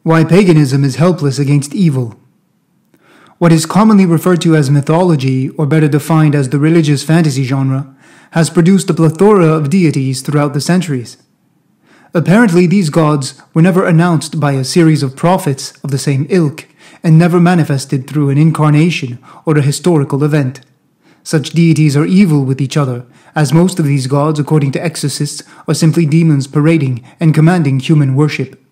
Why paganism is helpless against evil. What is commonly referred to as mythology, or better defined as the religious fantasy genre, has produced a plethora of deities throughout the centuries. Apparently, these gods were never announced by a series of prophets of the same ilk, and never manifested through an incarnation or a historical event. Such deities are evil with each other, as most of these gods, according to exorcists, are simply demons parading and commanding human worship.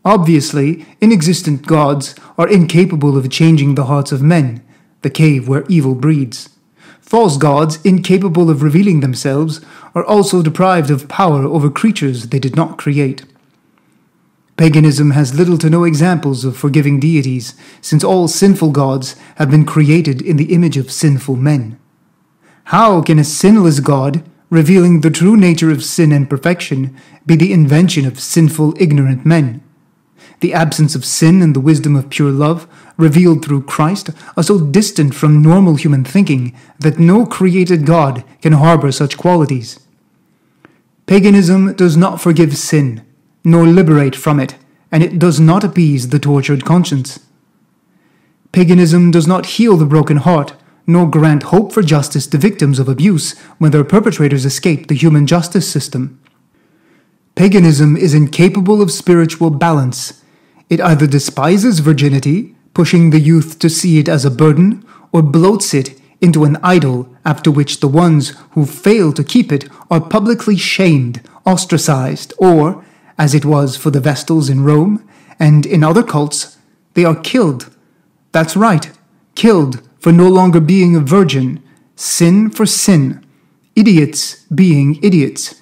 Obviously, inexistent gods are incapable of changing the hearts of men, the cave where evil breeds. False gods, incapable of revealing themselves, are also deprived of power over creatures they did not create. Paganism has little to no examples of forgiving deities, since all sinful gods have been created in the image of sinful men. How can a sinless god, revealing the true nature of sin and perfection, be the invention of sinful, ignorant men? The absence of sin and the wisdom of pure love, revealed through Christ, are so distant from normal human thinking that no created God can harbor such qualities. Paganism does not forgive sin, nor liberate from it, and it does not appease the tortured conscience. Paganism does not heal the broken heart, nor grant hope for justice to victims of abuse when their perpetrators escape the human justice system. Paganism is incapable of spiritual balance. It either despises virginity, pushing the youth to see it as a burden, or bloats it into an idol after which the ones who fail to keep it are publicly shamed, ostracized, or, as it was for the Vestals in Rome and in other cults, they are killed. That's right, killed for no longer being a virgin, sin for sin, idiots being idiots.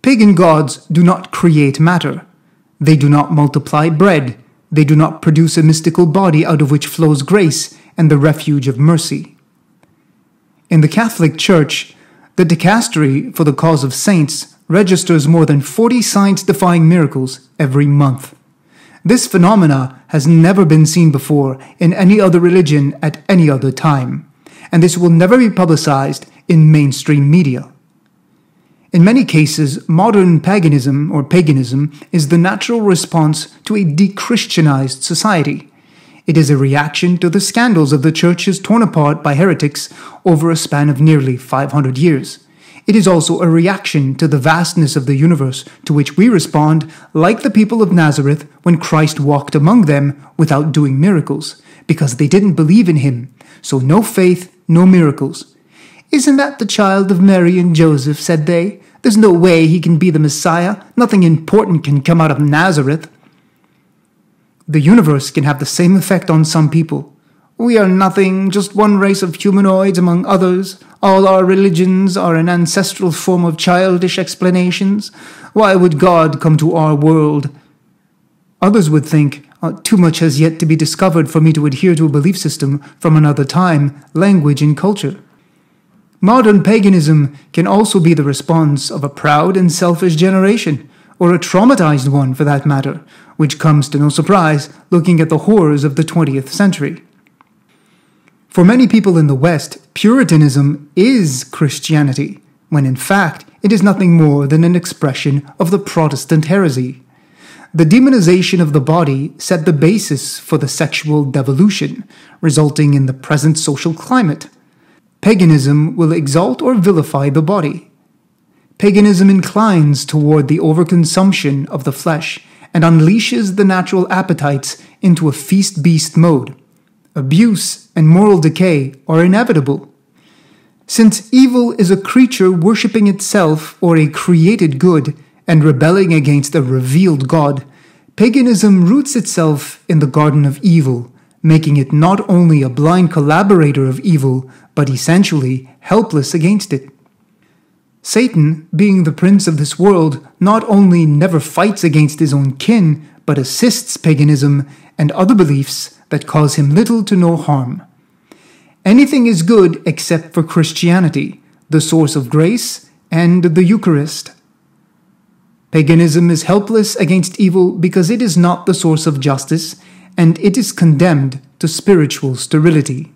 Pagan gods do not create matter. They do not multiply bread. They do not produce a mystical body out of which flows grace and the refuge of mercy. In the Catholic Church, the dicastery for the cause of saints registers more than 40 science-defying miracles every month. This phenomena has never been seen before in any other religion at any other time, and this will never be publicized in mainstream media. In many cases, modern paganism or paganism is the natural response to a de-Christianized society. It is a reaction to the scandals of the churches torn apart by heretics over a span of nearly 500 years. It is also a reaction to the vastness of the universe to which we respond like the people of Nazareth when Christ walked among them without doing miracles, because they didn't believe in him. So no faith, no miracles. "Isn't that the child of Mary and Joseph?" said they. "There's no way he can be the Messiah. Nothing important can come out of Nazareth." The universe can have the same effect on some people. "We are nothing, just one race of humanoids among others. All our religions are an ancestral form of childish explanations. Why would God come to our world?" Others would think, "Too much has yet to be discovered for me to adhere to a belief system from another time, language, and culture." Modern paganism can also be the response of a proud and selfish generation, or a traumatized one for that matter, which comes to no surprise looking at the horrors of the 20th century. For many people in the West, Puritanism is Christianity, when in fact it is nothing more than an expression of the Protestant heresy. The demonization of the body set the basis for the sexual devolution, resulting in the present social climate. Paganism will exalt or vilify the body. Paganism inclines toward the overconsumption of the flesh and unleashes the natural appetites into a feast-beast mode. Abuse and moral decay are inevitable. Since evil is a creature worshipping itself or a created good and rebelling against a revealed God, paganism roots itself in the garden of evil, making it not only a blind collaborator of evil, but essentially helpless against it. Satan, being the prince of this world, not only never fights against his own kin, but assists paganism and other beliefs that cause him little to no harm. Anything is good except for Christianity, the source of grace, and the Eucharist. Paganism is helpless against evil because it is not the source of justice, and it is condemned to spiritual sterility.